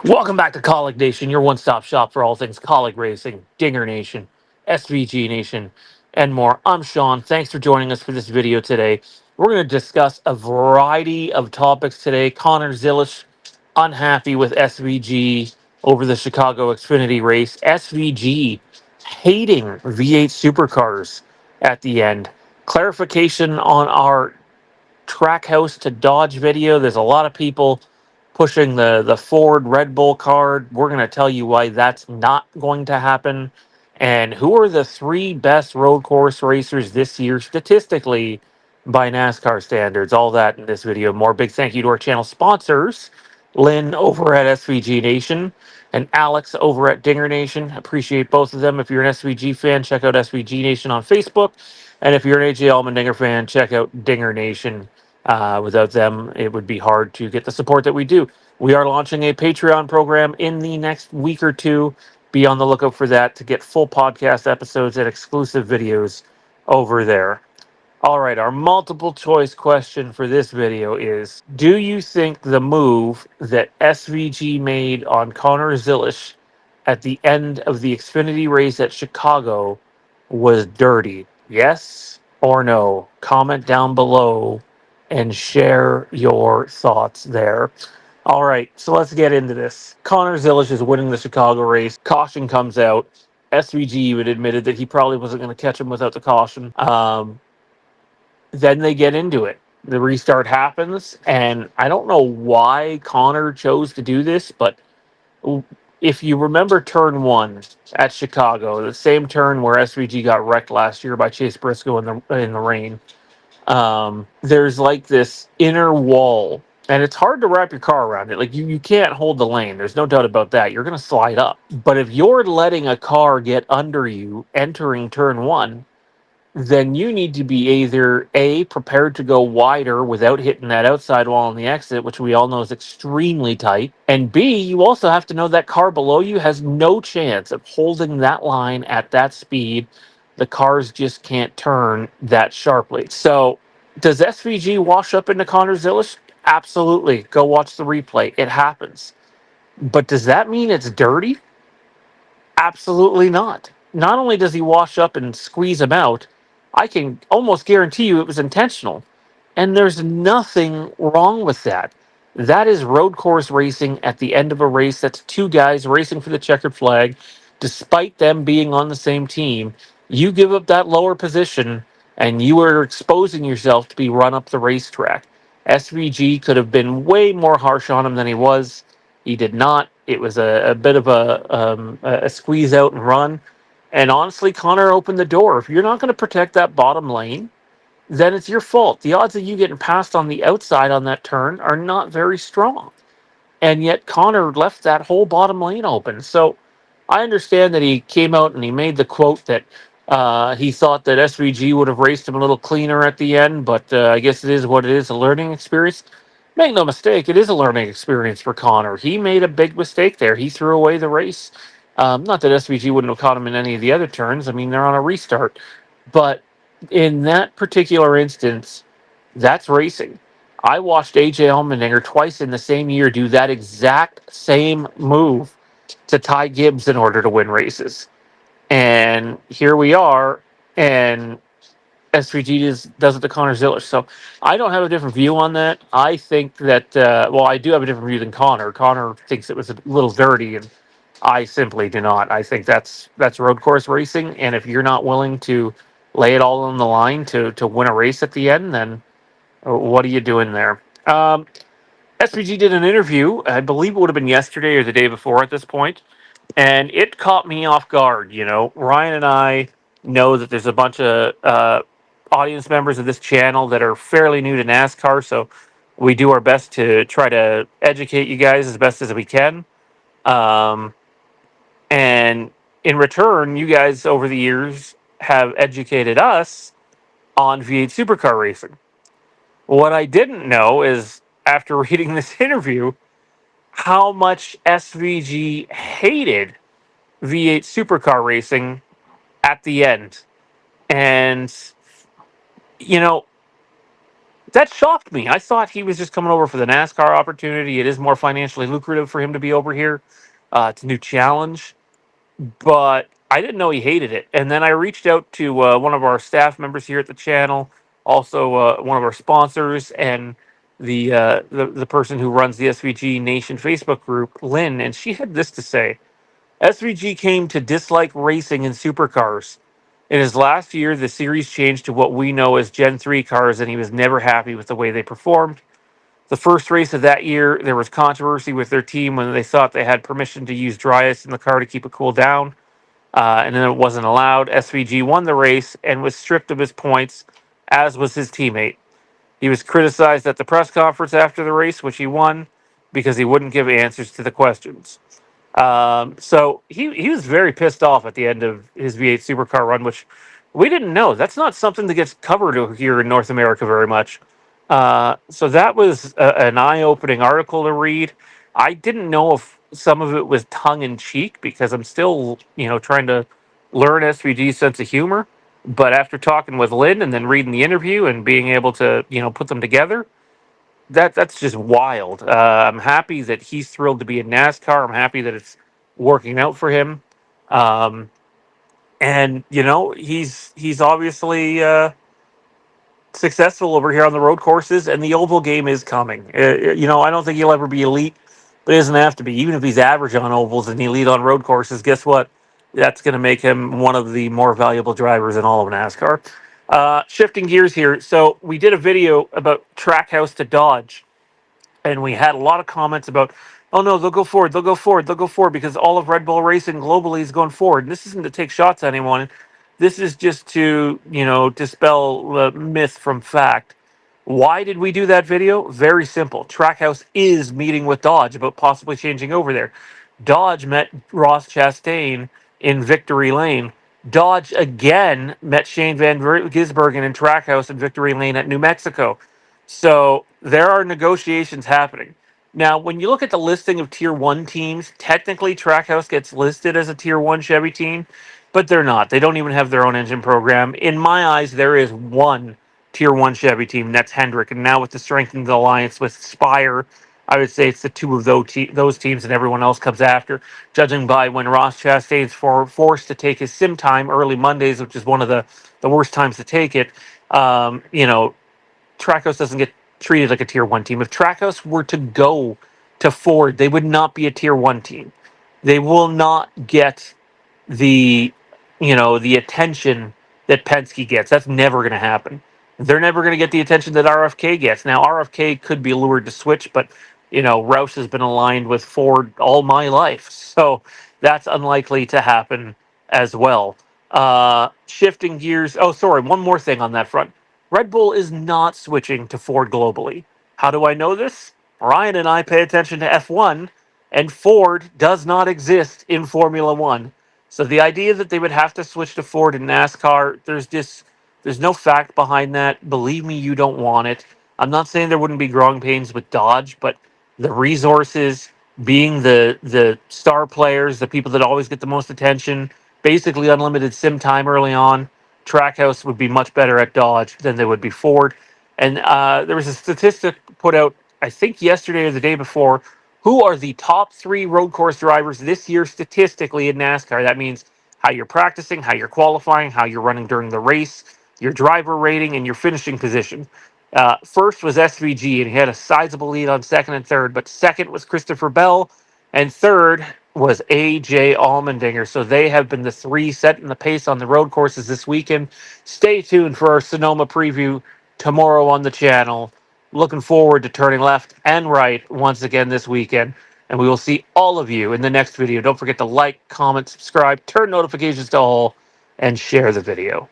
Welcome back to Kaulignation, your one-stop shop for all things Kaulig Racing, Dingernation, SVGNation, and more. I'm Sean. Thanks for joining us for this video today. We're going to discuss a variety of topics today. Connor Zilisch unhappy with SVG over the Chicago Xfinity race. SVG hating V8 supercars at the end. Clarification on our Trackhouse to Dodge video. There's a lot of people pushing the Ford Red Bull card. We're going to tell you why that's not going to happen. And who are the three best road course racers this year statistically by NASCAR standards? All that in this video. More big thank you to our channel sponsors, Lynn over at SVG Nation and Alex over at Dingernation. Appreciate both of them. If you're an SVG fan, check out SVG Nation on Facebook. And if you're an AJ Allmendinger fan, check out Dingernation. Without them, it would be hard to get the support that we do. We are launching a Patreon program in the next week or two. Be on the lookout for that to get full podcast episodes and exclusive videos over there. All right, our multiple choice question for this video is: do you think the move that SVG made on Connor Zilisch at the end of the Xfinity race at Chicago was dirty? Yes or no? Comment down below and share your thoughts there. All right, so let's get into this. Connor Zilisch is winning the Chicago race. Caution comes out. SVG even admitted that he probably wasn't going to catch him without the caution. Then they get into it. The restart happens, and I don't know why Connor chose to do this, but if you remember turn one at Chicago, the same turn where SVG got wrecked last year by Chase Briscoe in the rain, there's like this inner wall, and it's hard to wrap your car around it. Like you can't hold the lane. There's no doubt about that. You're going to slide up. But if you're letting a car get under you entering turn one, then you need to be either A, prepared to go wider without hitting that outside wall on the exit, which we all know is extremely tight. And B, you also have to know that car below you has no chance of holding that line at that speed. The cars just can't turn that sharply. So, does SVG wash up into Connor Zilisch? Absolutely. Go watch the replay. It happens. But does that mean it's dirty? Absolutely not. Not only does he wash up and squeeze him out, I can almost guarantee you it was intentional. And there's nothing wrong with that. That is road course racing at the end of a race. That's two guys racing for the checkered flag. Despite them being on the same team, you give up that lower position and you are exposing yourself to be run up the racetrack. SVG could have been way more harsh on him than he was. He did not. It was a bit of a squeeze out and run. And honestly, Connor opened the door. If you're not going to protect that bottom lane, then it's your fault. The odds of you getting passed on the outside on that turn are not very strong. And yet Connor left that whole bottom lane open. So I understand that he came out and he made the quote that he thought that SVG would have raced him a little cleaner at the end, but I guess it is what it is, a learning experience. Make no mistake, it is a learning experience for Connor. He made a big mistake there. He threw away the race. Not that SVG wouldn't have caught him in any of the other turns. I mean, they're on a restart. But in that particular instance, that's racing. I watched AJ Allmendinger twice in the same year do that exact same move to Ty Gibbs in order to win races. And here we are, and SVG does it to Connor Zilisch. So I don't have a different view on that. I think that, well, I do have a different view than Connor. Connor thinks it was a little dirty, and I simply do not. I think that's road course racing, and if you're not willing to lay it all on the line to win a race at the end, then what are you doing there? SVG did an interview, I believe it would have been yesterday or the day before at this point, and it caught me off guard. You know, Ryan and I know that there's a bunch of audience members of this channel that are fairly new to NASCAR, so we do our best to try to educate you guys as best as we can. Um, and in return, you guys over the years have educated us on V8 supercar racing. What I didn't know is, after reading this interview, how much SVG hated V8 supercar racing at the end. And, you know, That shocked me. I thought he was just coming over for the NASCAR opportunity. It is more financially lucrative for him to be over here. It's a new challenge, but I didn't know he hated it. And then I reached out to one of our staff members here at the channel, also one of our sponsors, and the person who runs the SVG Nation Facebook group, Lynn, and she had this to say: SVG came to dislike racing in supercars. In his last year, the series changed to what we know as Gen 3 cars, and he was never happy with the way they performed. The first race of that year, there was controversy with their team when they thought they had permission to use dry ice in the car to keep it cool down, and then it wasn't allowed. SVG won the race and was stripped of his points, as was his teammate. He was criticized at the press conference after the race, which he won, because he wouldn't give answers to the questions. So he was very pissed off at the end of his V8 supercar run, which we didn't know. That's not something that gets covered here in North America very much. So that was an eye-opening article to read. I didn't know if some of it was tongue-in-cheek because I'm still, trying to learn SVG's sense of humor. But after talking with Lynn and then reading the interview and being able to, put them together, that's just wild. I'm happy that he's thrilled to be in NASCAR. I'm happy that it's working out for him. Um, and he's obviously successful over here on the road courses, and the oval game is coming. I don't think he'll ever be elite, but he doesn't have to be. Even if he's average on ovals and elite on road courses, guess what? That's going to make him one of the more valuable drivers in all of NASCAR. Shifting gears here, so we did a video about Trackhouse to Dodge, and we had a lot of comments about, oh no, they'll go forward, they'll go forward, they'll go forward because all of Red Bull Racing globally is going forward. And this isn't to take shots at anyone. This is just to, dispel the myth from fact. Why did we do that video? Very simple. Trackhouse is meeting with Dodge about possibly changing over there. Dodge met Ross Chastain in Victory Lane. Dodge again met Shane Van Gisbergen in Trackhouse in Victory Lane at New Mexico. So there are negotiations happening. Now, when you look at the listing of Tier 1 teams, technically Trackhouse gets listed as a Tier 1 Chevy team, but they're not. They don't even have their own engine program. In my eyes, there is one Tier 1 Chevy team, and that's Hendrick. And now with the strengthened alliance with Spire, I would say it's the two of those teams, and everyone else comes after. Judging by when Ross Chastain's forced to take his sim time early Mondays, which is one of the worst times to take it, Trackhouse doesn't get treated like a Tier 1 team. If Trackhouse were to go to Ford, they would not be a Tier 1 team. They will not get the, the attention that Penske gets. That's never going to happen. They're never going to get the attention that RFK gets. Now, RFK could be lured to switch, but, Roush has been aligned with Ford all my life. So that's unlikely to happen as well. Shifting gears. Oh, sorry. One more thing on that front. Red Bull is not switching to Ford globally. How do I know this? Ryan and I pay attention to F1, and Ford does not exist in Formula One. So the idea that they would have to switch to Ford in NASCAR, there's no fact behind that. Believe me, you don't want it. I'm not saying there wouldn't be growing pains with Dodge, but the resources, being the star players, the people that always get the most attention, basically unlimited sim time early on, Trackhouse would be much better at Dodge than they would be Ford. And there was a statistic put out, I think yesterday or the day before, who are the top 3 road course drivers this year statistically in NASCAR. That means how you're practicing, how you're qualifying, how you're running during the race, your driver rating, and your finishing position. First was SVG, and he had a sizable lead on second and third, but second was Christopher Bell, and third was AJ Allmendinger. So they have been the 3 setting the pace on the road courses this weekend. Stay tuned for our Sonoma preview tomorrow on the channel. Looking forward to turning left and right once again this weekend. And we will see all of you in the next video. Don't forget to like, comment, subscribe, turn notifications to all, and share the video.